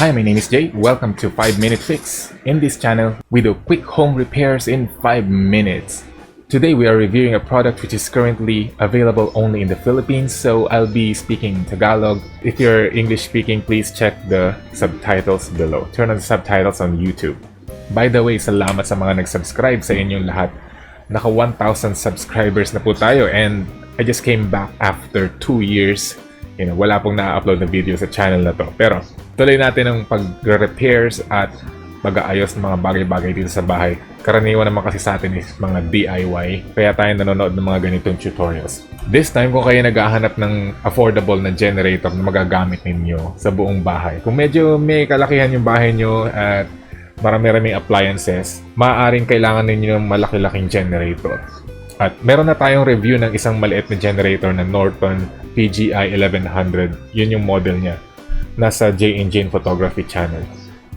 Hi, my name is Jay. Welcome to 5 Minute Fix. In this channel, we do quick home repairs in 5 minutes. Today we are reviewing a product which is currently available only in the Philippines, so I'll be speaking Tagalog. If you're English speaking, please check the subtitles below. Turn on the subtitles on YouTube. By the way, salamat sa mga nag-subscribe sa inyong lahat. Naka 1,000 subscribers na po tayo and I just came back after 2 years. Wala pong na-upload na video sa channel na to. Pero tuloy natin ang pag-repairs at pag-aayos ng mga bagay-bagay dito sa bahay. Karaniwan naman kasi sa atin is mga DIY. Kaya tayo nanonood ng mga ganitong tutorials. This time, kung kayo naghahanap ng affordable na generator na magagamit ninyo sa buong bahay. Kung medyo may kalakihan yung bahay nyo at marami-raming appliances, maaaring kailangan ninyo ng malaki-laking generator. At meron na tayong review ng isang maliit na generator na Norton PGi3500. Yun yung model niya. Nasa J&J Photography channel.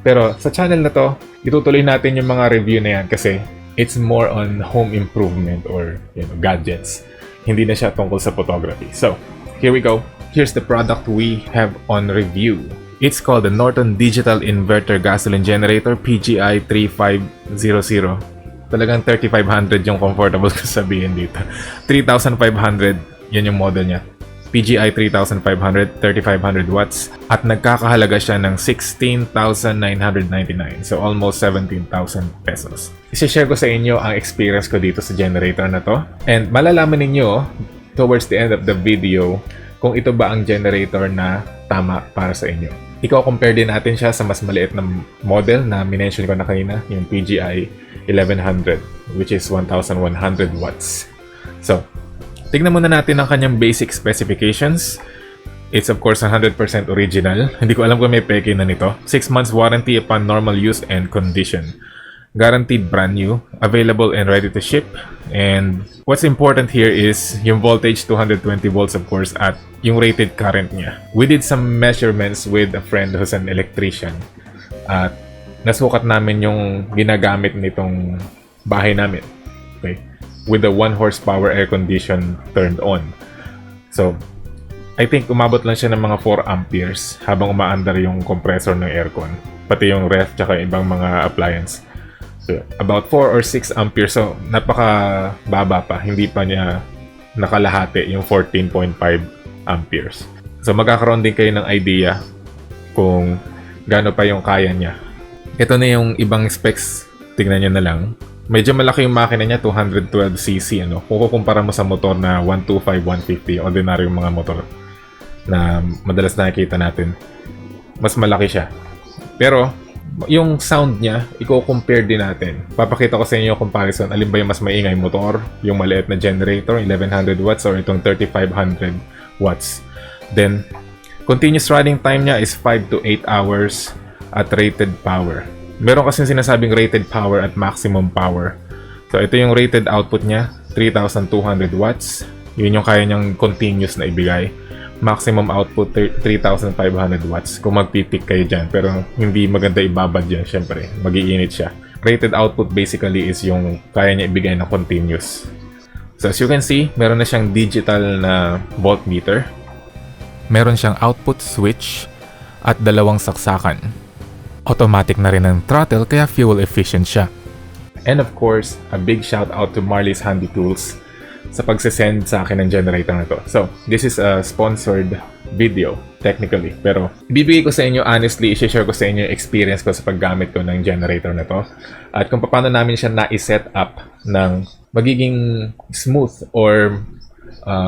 Pero sa channel na to, itutuloy natin yung mga review na yan kasi it's more on home improvement or gadgets. Hindi na siya tungkol sa photography. So, here we go. Here's the product we have on review. It's called the Norton Digital Inverter Gasoline Generator PGi3500. Talagang 3,500 yung comfortable ko sabihin dito. 3,500, yan yung model niya. PGi 3,500, 3,500 watts. At nagkakahalaga siya ng 16,999. So almost 17,000 pesos. I-share ko sa inyo ang experience ko dito sa generator na to. And malalaman ninyo towards the end of the video kung ito ba ang generator na tama para sa inyo. Iko-compare din natin siya sa mas maliit na model na minention ko na kanina, yung PGi 1100, which is 1,100 watts. So, tignan muna natin ang kanyang basic specifications. It's of course 100% original. Hindi ko alam kung may peke na nito. 6 months warranty upon normal use and condition. Guaranteed brand new, available and ready to ship. And what's important here is yung voltage 220 volts of course at yung rated current niya. We did some measurements with a friend who's an electrician. At nasukat namin yung ginagamit nitong bahay namin. Okay? With the 1 horsepower air condition turned on. So, I think umabot lang siya ng mga 4 amperes habang umaandar yung compressor ng aircon. Pati yung ref tsaka ibang mga appliance. So, about 4 or 6 amperes. So, napaka baba pa. Hindi pa niya nakalahati yung 14.5 amperes. So, magkakaroon din kayo ng idea kung gaano pa yung kaya niya. Ito na yung ibang specs. Tingnan nyo na lang. Medyo malaki yung makina niya, 212cc. Kung kukumpara mo sa motor na 125, 150, ordinaryong mga motor na madalas nakikita natin, mas malaki siya. Pero, yung sound niya, i-compare din natin. Papakita ko sa inyo yung comparison. Alin ba yung mas maingay motor? Yung maliit na generator, 1100 watts or itong 3500 watts. Then, continuous running time niya is 5 to 8 hours at rated power. Meron kasi sinasabing rated power at maximum power. So, ito yung rated output niya, 3,200 watts. Yun yung kaya niyang continuous na ibigay. Maximum output, 3,500 watts kung magpipik kayo dyan. Pero hindi maganda ibabad dyan, syempre. Mag-iinit siya. Rated output basically is yung kaya niya ibigay na continuous. So, as you can see, meron na siyang digital na voltmeter. Meron siyang output switch at 2 saksakan. Automatic na rin ang throttle kaya fuel efficient siya. And of course, a big shout out to Marley's Handy Tools sa pagsisend sa akin ng generator na to. So, this is a sponsored video, technically. Pero, ibibigay ko sa inyo, honestly, i-share ko sa inyo yung experience ko sa paggamit ko ng generator na to. At kung paano namin siya na-set up ng magiging smooth or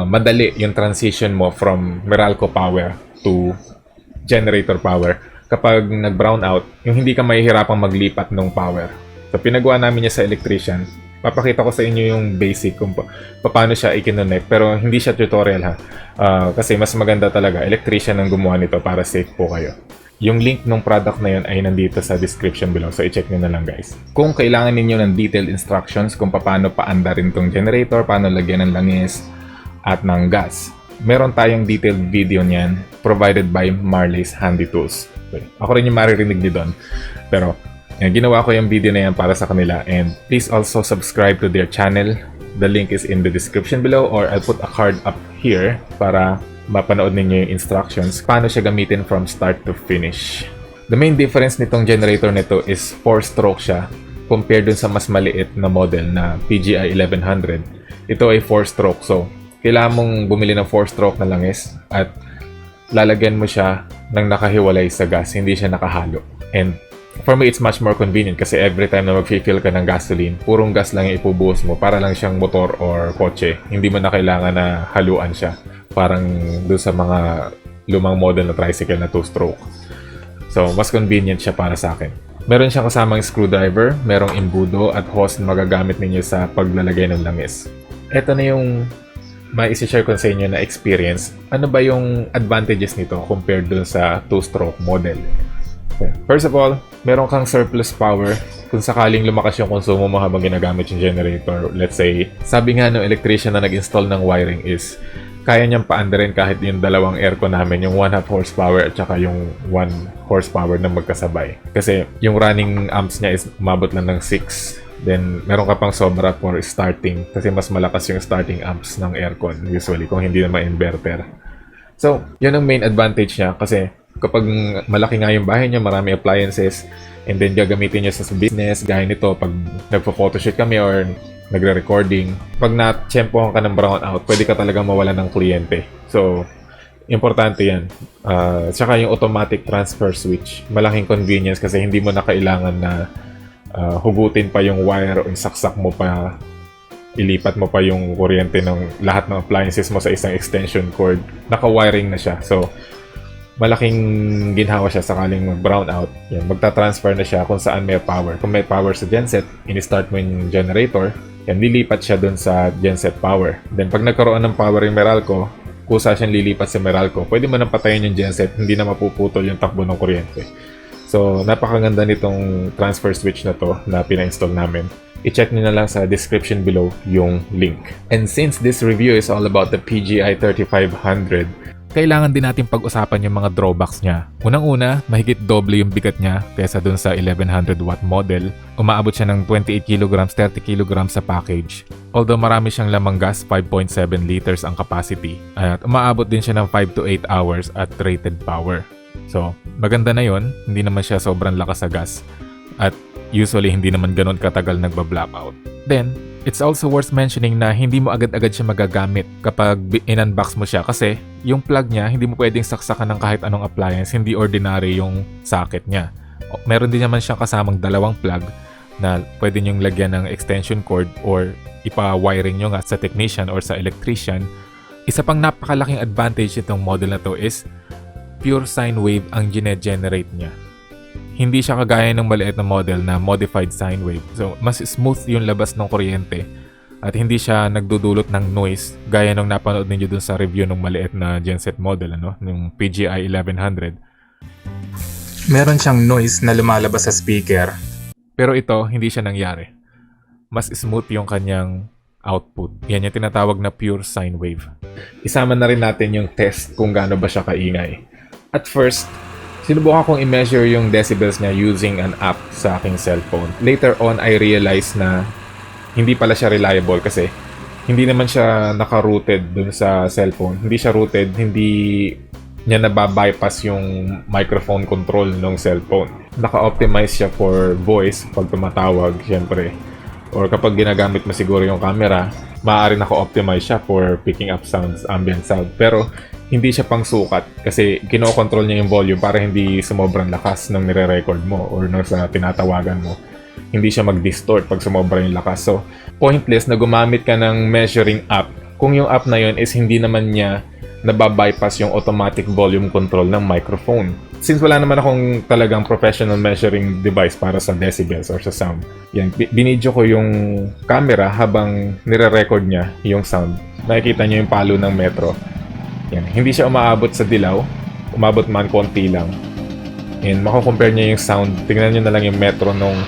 madali yung transition mo from Meralco power to generator power. Kapag nag-brown out, yung hindi ka mahihirapang maglipat ng power. So, pinagawa namin niya sa electrician. Papakita ko sa inyo yung basic kung paano siya i-connect. Pero hindi siya tutorial ha. Kasi mas maganda talaga. Electrician ang gumawa nito para safe po kayo. Yung link ng product na yun ay nandito sa description below. So, i-check nyo na lang guys. Kung kailangan ninyo ng detailed instructions kung paano paandarin tong generator, paano lagyan ng langis at ng gas, meron tayong detailed video niyan provided by Marley's Handy Tools. Okay. Ako rin yung maririnig niyo doon. Pero, ginawa ko yung video na yan para sa kanila. And please also subscribe to their channel. The link is in the description below or I'll put a card up here para mapanood ninyo yung instructions paano siya gamitin from start to finish. The main difference nitong generator nito is 4-stroke siya compared dun sa mas maliit na model na PGi3500. Ito ay 4-stroke, so kailangan mong bumili ng 4-stroke na langis at lalagyan mo siya ng nakahiwalay sa gas, hindi siya nakahalo. And for me, it's much more convenient kasi every time na mag-fill ka ng gasoline, purong gas lang yung ipubuhos mo para lang siyang motor or kotse. Hindi mo na kailangan na haluan siya. Parang doon sa mga lumang model na tricycle na 2-stroke. So, mas convenient siya para sa akin. Meron siyang kasamang screwdriver, merong imbudo at hose na magagamit ninyo sa paglalagay ng langis. Ito na yung may isi-share ko sa inyo na experience. Ano ba yung advantages nito compared dun sa 2-stroke model? Okay. First of all, meron kang surplus power kung sakaling lumakas yung konsumo mo habang ginagamit yung generator. Let's say, sabi nga ng electrician na nag-install ng wiring is kaya niyang paandarin kahit yung dalawang aircon namin, yung 1/2 horsepower at saka yung 1 horsepower na magkasabay. Kasi yung running amps niya is umabot lang ng 6. Then, meron ka pang sobra for starting kasi mas malakas yung starting amps ng aircon usually kung hindi naman inverter. So, yun ang main advantage niya kasi kapag malaki nga yung bahay niya, marami appliances and then gagamitin niya sa business, gaya nito pag nagpo-photoshoot kami or nagre-recording. Pag na-tsempohan ka ng brownout, pwede ka talagang mawala ng kliyente. So, importante yan. Tsaka yung automatic transfer switch. Malaking convenience kasi hindi mo na kailangan na hugutin pa yung wire o isaksak mo pa, ilipat mo pa yung kuryente ng lahat ng appliances mo sa isang extension cord. Naka-wiring na siya. So, malaking ginhawa siya sakaling mag-brown out. Yan, magta-transfer na siya kung saan may power. Kung may power sa genset, in-start mo yung generator, yan, lilipat siya dun sa genset power. Then, pag nagkaroon ng power yung Meralco, kusa siyang lilipat sa Meralco, pwede mo nang patayin yung genset, hindi na mapuputol yung takbo ng kuryente. So, napakaganda nitong transfer switch na to na pina-install namin. I-check nyo na lang sa description below yung link. And since this review is all about the PGi3500, kailangan din natin pag-usapan yung mga drawbacks niya. Unang-una, mahigit doble yung bigat niya kaysa dun sa 1100 watt model. Umaabot siya ng 28 kg, 30 kg sa package. Although marami siyang lamang gas, 5.7 liters ang capacity. At umaabot din siya ng 5 to 8 hours at rated power. So, maganda na yon, hindi naman siya sobrang lakas sa gas. At usually, hindi naman ganun katagal nagba-blackout. Then, it's also worth mentioning na hindi mo agad-agad siya magagamit kapag in-unbox mo siya kasi yung plug niya, hindi mo pwedeng saksakan ng kahit anong appliance, hindi ordinary yung socket niya. Meron din naman siyang kasamang dalawang plug na pwede nyong lagyan ng extension cord or ipa-wiring nyo nga sa technician or sa electrician. Isa pang napakalaking advantage itong model na to is pure sine wave ang gine-generate niya. Hindi siya kagaya ng maliit na model na modified sine wave. So, mas smooth yung labas ng kuryente at hindi siya nagdudulot ng noise gaya nung napanood ninyo dun sa review ng maliit na genset model, yung PGi1100. Meron siyang noise na lumalabas sa speaker. Pero ito, hindi siya nangyari. Mas smooth yung kanyang output. Yan yung tinatawag na pure sine wave. Isama na rin natin yung test kung gaano ba siya kaingay. At first, sinubukan kong i-measure yung decibels niya using an app sa aking cellphone. Later on, I realized na hindi pala siya reliable kasi hindi naman siya naka-rooted dun sa cellphone. Hindi siya rooted, hindi niya nababypass yung microphone control ng cellphone. Naka-optimize siya for voice pag tumatawag, syempre. Or kapag ginagamit mo siguro yung camera, maaari naka-optimize siya for picking up sounds, ambient sound. Pero hindi siya pang sukat kasi kino-control niya yung volume para hindi sumobrang lakas ng nire-record mo or nung sa tinatawagan mo. Hindi siya mag-distort pag sumobra yung lakas. So, pointless na gumamit ka ng measuring app kung yung app na yun is hindi naman niya nababypass yung automatic volume control ng microphone. Since wala naman akong talagang professional measuring device para sa decibels or sa sound, yan, binidyo ko yung camera habang nire-record niya yung sound. Nakikita niyo yung palo ng metro. Yan. Hindi siya umaabot sa dilaw. Umabot man konti lang. And mako-compare niya yung sound. Tingnan niyo na lang yung metro nung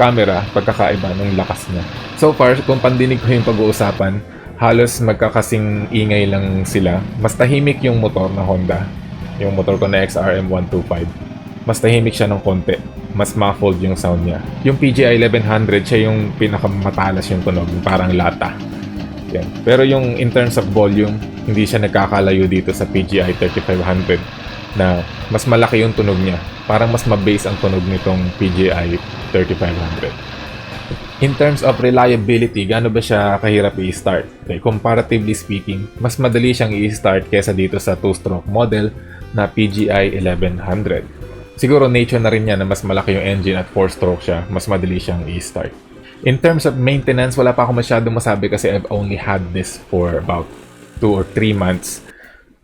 camera, pagkakaiba nung lakas niya. So far, kung pandinig ko yung pag-uusapan, halos magkakasing ingay lang sila. Mas tahimik yung motor na Honda. Yung motor ko na XRM125. Mas tahimik siya ng konti. Mas muffled yung sound niya. Yung PGi1100, siya yung pinakamatalas yung tunog. Parang lata. Yan. Pero yung in terms of volume, hindi siya nagkakalayo dito sa PGi3500 na mas malaki yung tunog niya. parang mas mabase ang tunog nitong PGi3500. In terms of reliability, gaano ba siya kahirap i-start? Okay, comparatively speaking, mas madali siyang i-start kesa dito sa 2-stroke model na PGi1100. Siguro nature na rin niya na mas malaki yung engine at 4-stroke siya, mas madali siyang i-start. In terms of maintenance, wala pa ako masyadong masabi kasi I've only had this for about 2 or 3 months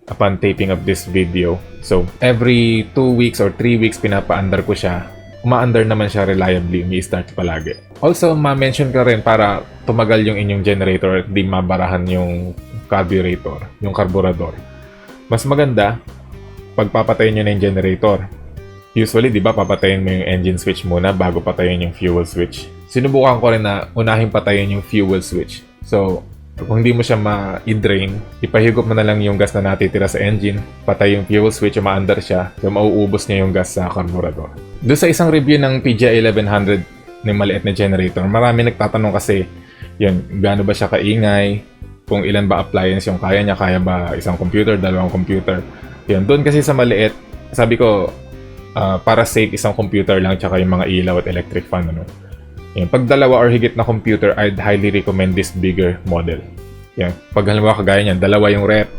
upon taping of this video. So, every 2 weeks or 3 weeks pinapa-under ko siya. Uma-under naman siya reliably, i-start palagi. Also, ma-mention ko rin para tumagal yung inyong generator at di mabarahan yung carburetor, yung karburador. Mas maganda, pagpapatayin nyo na yung generator. Usually, di ba, papatayin mo yung engine switch muna bago patayin yung fuel switch. Sinubukan ko rin na unahin patayin yung fuel switch. So, kung hindi mo siya ma-drain, ipahigop mo na lang yung gas na natitira sa engine, patay yung fuel switch, ma-under siya, so mauubos niya yung gas sa carburetor. Doon sa isang review ng PGi1100 ng maliit na generator, marami nagtatanong kasi, yun, gaano ba siya kaingay, kung ilan ba appliance yung kaya niya, kaya ba isang computer, dalawang computer. Yun, doon kasi sa maliit, sabi ko, para safe isang computer lang, tsaka yung mga ilaw at electric fan, ano. Yan. Pag dalawa or higit na computer, I'd highly recommend this bigger model. Yan. Pag halimbawa kagaya niyan, dalawa yung rep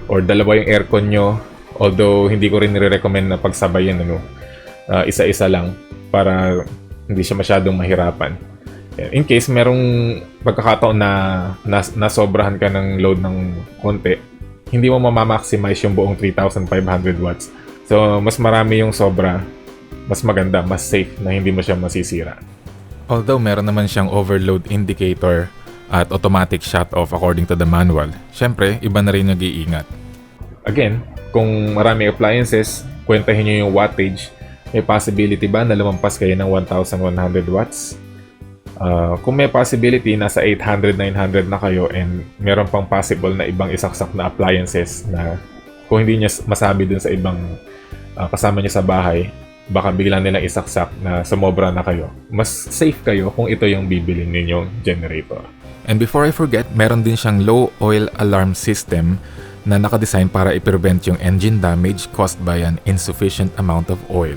or dalawa yung aircon nyo, although hindi ko rin nire-recommend na pagsabayin, ano, isa-isa lang para hindi siya masyadong mahirapan. Yan. In case merong pagkakataon na nasobrahan ka ng load ng konti, hindi mo mamamaximize yung buong 3,500 watts. So, mas marami yung sobra, mas maganda, mas safe na hindi mo siya masisira. Although meron naman siyang overload indicator at automatic shut-off according to the manual, syempre, iba na rin nag-iingat. Again, kung marami appliances, kwentahin nyo yung wattage. May possibility ba na lumampas kayo ng 1,100 watts? Kung may possibility, nasa 800, 900 na kayo and meron pang possible na ibang isaksak na appliances na kung hindi nyo masabi dun sa ibang kasama nyo sa bahay, baka bigla nilang isaksak na sumobra na kayo. Mas safe kayo kung ito yung bibilin ninyong generator. And before I forget, meron din siyang low oil alarm system na nakadesign para i-prevent yung engine damage caused by an insufficient amount of oil.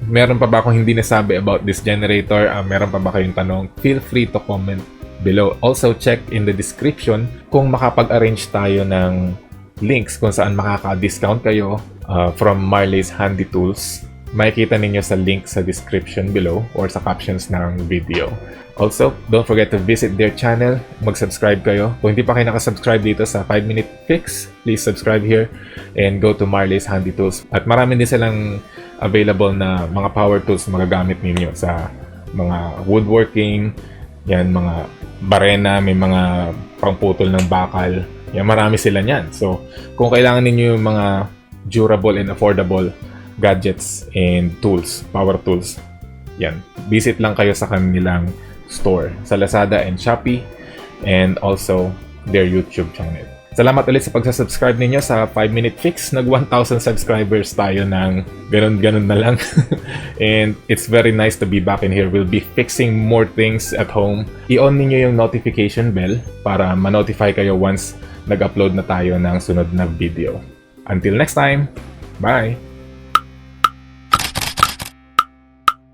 Meron pa ba akong hindi nasabi about this generator? Meron pa ba kayong tanong? Feel free to comment below. Also, check in the description kung makapag-arrange tayo ng links kung saan makaka-discount kayo from Marley's Handy Tools. Makikita ninyo sa link sa description below or sa captions ng video. Also, don't forget to visit their channel. Mag-subscribe kayo. Kung hindi pa kayo nakasubscribe dito sa 5-Minute Fix, please subscribe here and go to Marley's Handy Tools. At marami din silang available na mga power tools na magagamit ninyo sa mga woodworking, yan, mga barena, may mga pangputol ng bakal. Yan, marami sila niyan. So, kung kailangan ninyo yung mga durable and affordable gadgets and tools, power tools, yan, visit lang kayo sa kanilang store sa Lazada and Shopee and also their YouTube channel. Salamat ulit sa pagsasubscribe ninyo sa 5-Minute Fix. Nag 1,000 subscribers tayo ng ganun-ganun na lang. And it's very nice to be back in here. We'll be fixing more things at home. I-on ninyo yung notification bell para ma-notify kayo once nag-upload na tayo ng sunod na video. Until next time, bye!